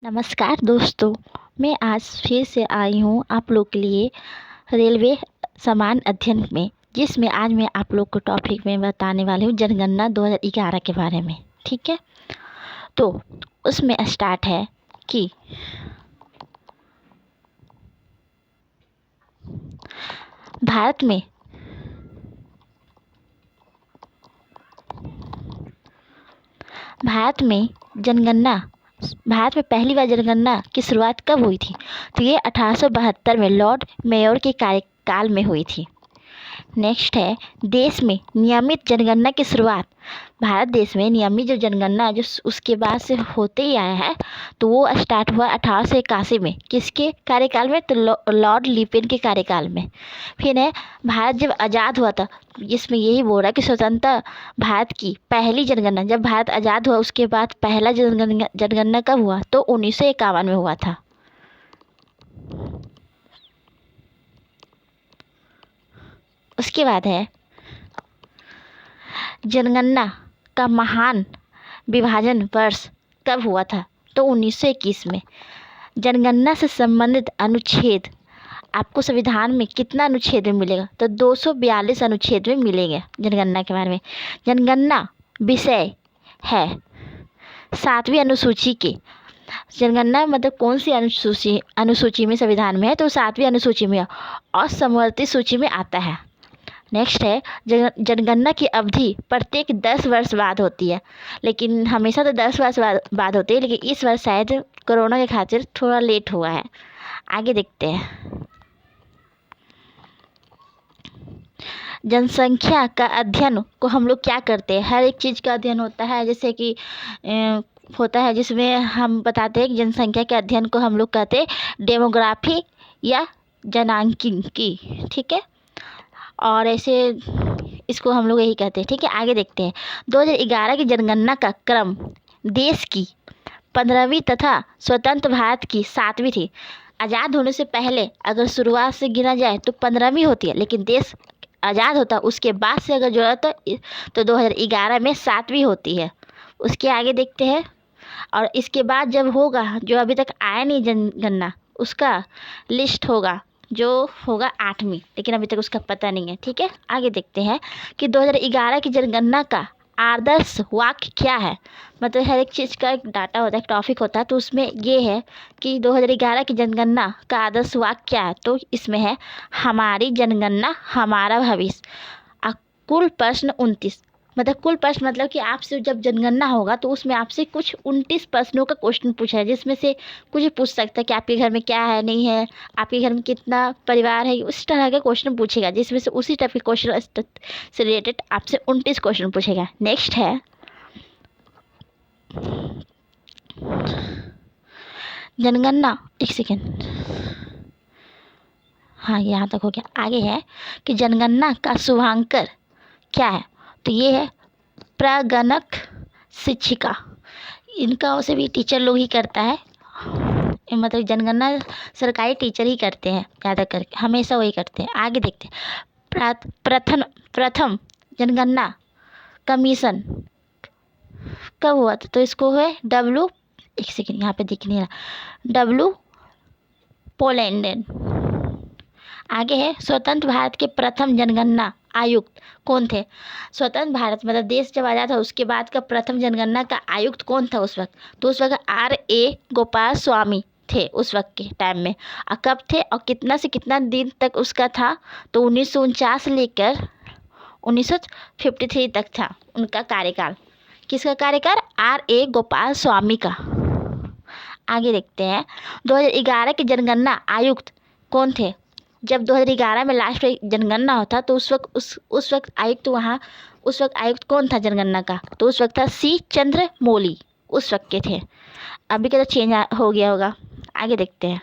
नमस्कार दोस्तों। मैं आज फिर से आई हूँ आप लोग के लिए रेलवे समान अध्ययन में, जिसमें आज मैं आप लोग को टॉपिक में बताने वाली हूँ जनगणना 2011 के बारे में। ठीक है, तो उसमें स्टार्ट है कि भारत में भारत में जनगणना भारत में पहली बार जनगणना की शुरुआत कब हुई थी? तो ये 1872 में लॉर्ड मेयर के कार्यकाल में हुई थी। नेक्स्ट है, देश में नियमित जनगणना की शुरुआत। भारत देश में नियमित जो जनगणना जो उसके बाद से होते ही आया है, तो वो स्टार्ट हुआ 1881 में। किसके कार्यकाल में? तो लॉर्ड लिपिन के कार्यकाल में। फिर है, भारत जब आज़ाद हुआ था, जिसमें यही बोल रहा है कि स्वतंत्र भारत की पहली जनगणना, जब भारत आज़ाद हुआ उसके बाद पहला जनगणना कब हुआ? तो 1951 में हुआ था। उसके बाद है, जनगणना का महान विभाजन वर्ष कब हुआ था? तो 1921 में। जनगणना से संबंधित अनुच्छेद आपको संविधान में कितना अनुच्छेद में मिलेगा? तो 242 अनुच्छेद में मिलेंगे जनगणना के बारे में। जनगणना विषय है 7वीं अनुसूची के। जनगणना मतलब कौन सी अनुसूची में संविधान में है? तो 7वीं अनुसूची में और समवर्ती सूची में आता है। नेक्स्ट है, जनगणना की अवधि प्रत्येक 10 वर्ष बाद होती है, लेकिन हमेशा तो 10 वर्ष बाद होती है, लेकिन इस वर्ष शायद कोरोना के खातिर थोड़ा लेट हुआ है। आगे देखते हैं, जनसंख्या का अध्ययन को हम लोग क्या करते हैं? हर एक चीज़ का अध्ययन होता है, जैसे कि होता है जिसमें हम बताते हैं कि जनसंख्या के अध्ययन को हम लोग कहते हैं डेमोग्राफी या जनांकिकी। ठीक है, और ऐसे इसको हम लोग यही कहते हैं। ठीक है, आगे देखते हैं। 2011 की जनगणना का क्रम देश की 15वीं तथा स्वतंत्र भारत की 7वीं थी। आज़ाद होने से पहले अगर शुरुआत से गिना जाए तो 15वीं होती है, लेकिन देश आज़ाद होता उसके बाद से अगर जोड़ा तो 2011 में 7वीं होती है। उसके आगे देखते हैं, और इसके बाद जब होगा, जो अभी तक आया नहीं जनगणना, उसका लिस्ट होगा जो होगा 8वीं, लेकिन अभी तक उसका पता नहीं है। ठीक है, आगे देखते हैं कि 2011 की जनगणना का आदर्श वाक्य क्या है? मतलब हर एक चीज़ का एक डाटा होता है, एक टॉपिक होता है, तो उसमें ये है कि 2011 की जनगणना का आदर्श वाक्य क्या है? तो इसमें है, हमारी जनगणना हमारा भविष्य। कुल प्रश्न 29, मतलब कुल प्रश्न मतलब कि आपसे जब जनगणना होगा तो उसमें आपसे कुछ 29 प्रश्नों का क्वेश्चन पूछा है, जिसमें से कुछ पूछ सकता है कि आपके घर में क्या है, नहीं है, आपके घर में कितना परिवार है, उस तरह के क्वेश्चन पूछेगा, जिसमें से उसी टाइप के क्वेश्चन से रिलेटेड आपसे 29 क्वेश्चन पूछेगा। नेक्स्ट है, जनगणना, एक सेकेंड, हाँ यहाँ तक हो गया। आगे है कि जनगणना का शुभांकर क्या है? तो ये है प्रगणक शिक्षिका। इनका वैसे भी टीचर लोग ही करता है, मतलब जनगणना सरकारी टीचर ही करते हैं, ज़्यादा करके हमेशा वही करते हैं। आगे देखते हैं, प्रथम जनगणना कमीशन कब हुआ था? तो इसको है एक सेकेंड यहाँ पे दिख नहीं रहा, डब्ल्यू पोलैंडन। आगे है, स्वतंत्र भारत के प्रथम जनगणना आयुक्त कौन थे? स्वतंत्र भारत मतलब देश जब आज़ाद था उसके बाद का प्रथम जनगणना का आयुक्त कौन था उस वक्त? तो उस वक्त R.A. गोपाल स्वामी थे उस वक्त के टाइम में। और कब थे और कितना से कितना दिन तक उसका था? तो 1949 से लेकर 1953 तक था उनका कार्यकाल। किसका कार्यकाल? R.A. गोपाल स्वामी का। आगे देखते हैं, 2011 के जनगणना आयुक्त कौन थे? जब 2011 में लास्ट जनगणना होता तो उस वक्त आयुक्त उस वक्त आयुक्त कौन था जनगणना का? तो उस वक्त था C. चंद्रमौली, उस वक्त के थे। अभी का तो चेंज हो गया होगा। आगे देखते हैं,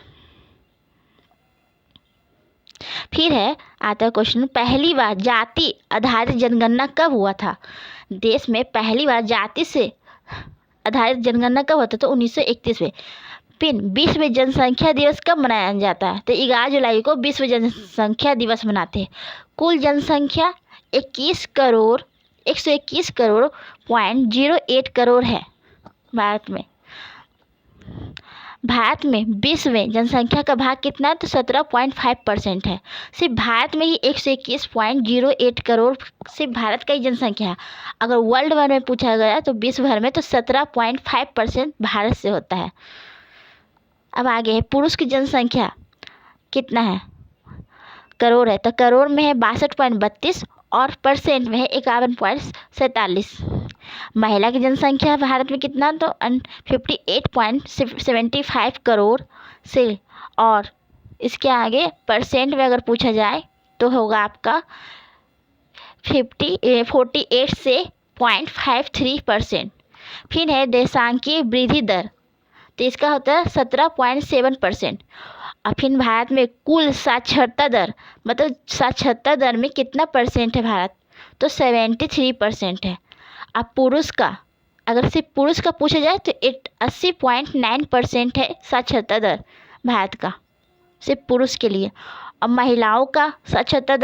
फिर है आता है क्वेश्चन, पहली बार जाति आधारित जनगणना कब हुआ था? देश में पहली बार जाति से आधारित जनगणना कब होता? तो 1931 में। फिर विश्व जनसंख्या दिवस कब मनाया जाता है? तो 11 जुलाई को विश्व जनसंख्या दिवस मनाते हैं। कुल जनसंख्या 121 करोड़ .08 करोड़ है भारत में। भारत में विश्व में जनसंख्या का भाग कितना है? तो 17.5% है। सिर्फ भारत में ही 121.08 करोड़ सिर्फ भारत का ही जनसंख्या है। अगर वर्ल्ड भर में पूछा गया तो विश्व भर में तो 17.5% भारत से होता है। अब आगे है पुरुष की जनसंख्या कितना है? करोड़ है, तो करोड़ में है 62.32 और परसेंट में है 51.47। महिला की जनसंख्या भारत में कितना? तो 58.75 करोड़ से, और इसके आगे परसेंट में अगर पूछा जाए तो होगा आपका 48 से 0.53%। फिर है देशांकीय वृद्धि दर, तो इसका होता है 17.7%। और फिर भारत में कुल साक्षरता दर, मतलब साक्षरता दर में कितना परसेंट है भारत? तो 73% है। अब पुरुष का, अगर सिर्फ पुरुष का पूछा जाए तो 80.9% है साक्षरता दर भारत का, सिर्फ पुरुष के लिए। अब महिलाओं का साक्षरता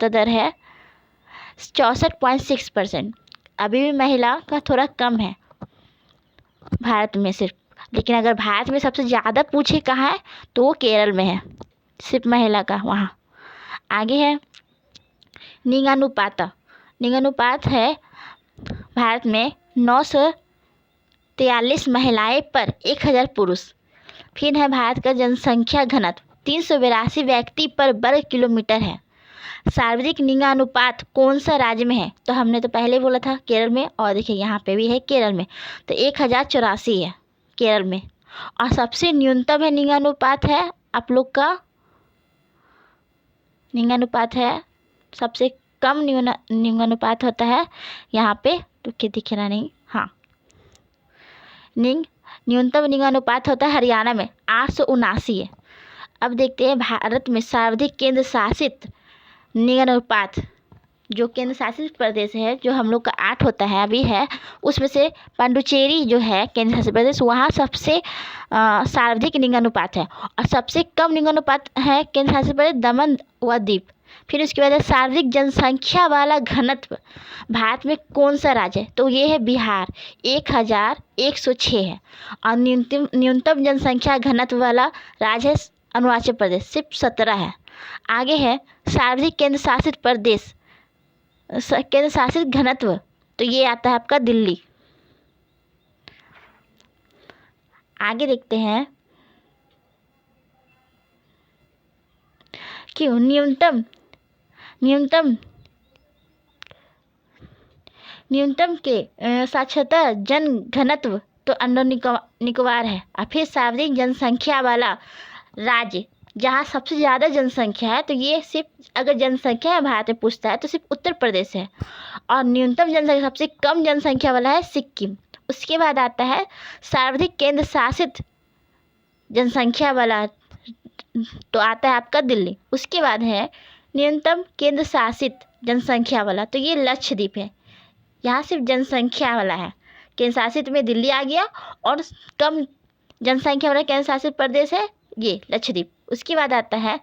दर है 64.6%। अभी भी महिला का थोड़ा कम है भारत में सिर्फ, लेकिन अगर भारत में सबसे ज़्यादा पूछे कहाँ है तो वो केरल में है, सिर्फ महिला का वहाँ। आगे है लिंगानुपात है भारत में 943 महिलाएं पर 1000 पुरुष। फिर है भारत का जनसंख्या घनत्व 382 व्यक्ति पर वर्ग किलोमीटर है। सार्वत्रिक लिंगानुपात कौन सा राज्य में है? तो हमने तो पहले बोला था केरल में, और देखिए यहाँ पे भी है केरल में, तो 1084 है केरल में। और सबसे न्यूनतम है लिंगानुपात है आप लोग का, लिंगानुपात है सबसे कम लिंगानुपात होता है यहाँ पे, तो क्या दिख रहा नहीं, हाँ, न्यूनतम लिंगानुपात होता है हरियाणा में 879 है। अब देखते हैं भारत में सर्वाधिक केंद्र शासित लिंगानुपात, जो केंद्र शासित प्रदेश है जो हम लोग का 8 होता है अभी है, उसमें से पांडुचेरी जो है केंद्र शासित प्रदेश, वहाँ सबसे सर्वाधिक लिंगानुपात है। और सबसे कम लिंगानुपात है केंद्र शासित प्रदेश दमन व दीप। फिर उसके बाद सर्वाधिक जनसंख्या वाला घनत्व भारत में कौन सा राज्य है? तो ये है बिहार, 1106 है। और न्यूनतम जनसंख्या घनत्व वाला राज्य है अरुणाचल प्रदेश, सिर्फ 17 है। आगे है सर्वाधिक केंद्र शासित प्रदेश, केंद्र शासित घनत्व, तो ये आता है आपका दिल्ली। आगे देखते हैं क्यों न्यूनतम के साक्षरता जन घनत्व तो अंडमान निकोबार है। और फिर सर्वाधिक जनसंख्या वाला राज्य जहाँ सबसे ज़्यादा जनसंख्या है, तो ये सिर्फ अगर जनसंख्या है भारत में पूछता है तो सिर्फ उत्तर प्रदेश है। और न्यूनतम जनसंख्या सबसे कम जनसंख्या वाला है सिक्किम। उसके बाद आता है सर्वाधिक केंद्र शासित जनसंख्या वाला, तो आता है आपका दिल्ली। उसके बाद है न्यूनतम केंद्र शासित जनसंख्या वाला, तो ये लक्षद्वीप है, यहाँ सिर्फ जनसंख्या वाला है। केंद्र शासित में दिल्ली आ गया, और कम जनसंख्या वाला केंद्र शासित प्रदेश है ये लक्षद्वीप। उसके बाद आता है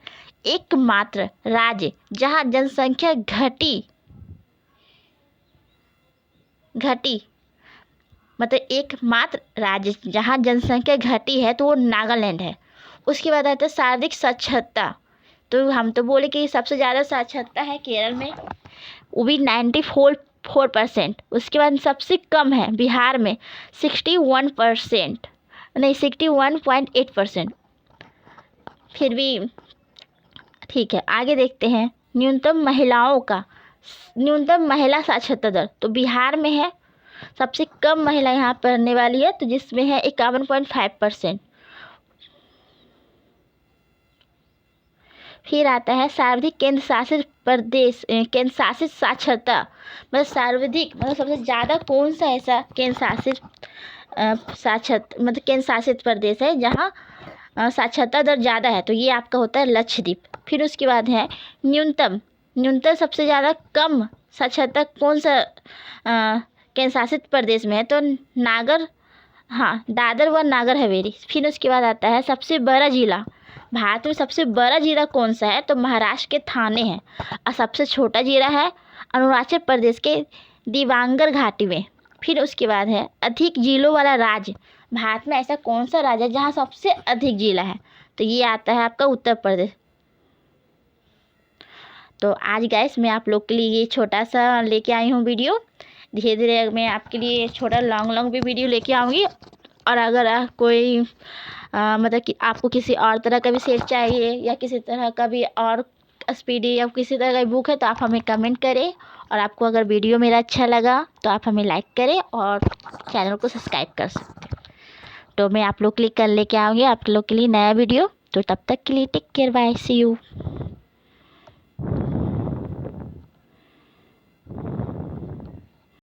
एकमात्र राज्य जहाँ जनसंख्या घटी, मतलब एकमात्र राज्य जहाँ जनसंख्या घटी है तो वो नागालैंड है। उसके बाद आता है सर्वाधिक साक्षरता, तो हम तो बोले कि सबसे ज़्यादा साक्षरता है केरल में, वो भी 94%। उसके बाद सबसे कम है बिहार में 61%, नहीं 61.8%, फिर भी ठीक है। आगे देखते हैं न्यूनतम महिला साक्षरता दर, तो बिहार में है सबसे कम महिला यहाँ पढ़ने वाली है, तो जिसमें है 51.5%। फिर आता है सर्वाधिक केंद्र शासित प्रदेश, केंद्र शासित साक्षरता, मतलब सर्वाधिक मतलब सबसे ज़्यादा कौन सा ऐसा केंद्र शासित मतलब केंद्र शासित प्रदेश है जहाँ साक्षरता दर ज़्यादा है, तो ये आपका होता है लक्षद्वीप। फिर उसके बाद है न्यूनतम सबसे ज़्यादा कम साक्षरता कौन सा केंद्र शासित प्रदेश में है, तो दादर व नागर हवेली। फिर उसके बाद आता है सबसे बड़ा जिला, भारत में सबसे बड़ा जिला कौन सा है, तो महाराष्ट्र के थाने हैं। और सबसे छोटा जिला है अरुणाचल प्रदेश के दिबांगर घाटी में। फिर उसके बाद है अधिक जिलों वाला राज्य, भारत में ऐसा कौन सा राज्य है जहाँ सबसे अधिक जिला है? तो ये आता है आपका उत्तर प्रदेश। तो आज गाइस मैं आप लोग के लिए ये छोटा सा लेके आई हूँ वीडियो। धीरे धीरे मैं आपके लिए छोटा लॉन्ग भी वीडियो लेके आऊँगी। और अगर कोई मतलब कि आपको किसी और तरह का भी सेट चाहिए या किसी तरह का भी और स्पीडी या किसी तरह का बुक है तो आप हमें कमेंट करें। और आपको अगर वीडियो मेरा अच्छा लगा तो आप हमें लाइक करें और चैनल को सब्सक्राइब कर सकते हैं। तो मैं आप लोग के लिए कल लेके आऊँगी आप लोग के लिए नया वीडियो। तो तब तक के लिए take care, bye, see you.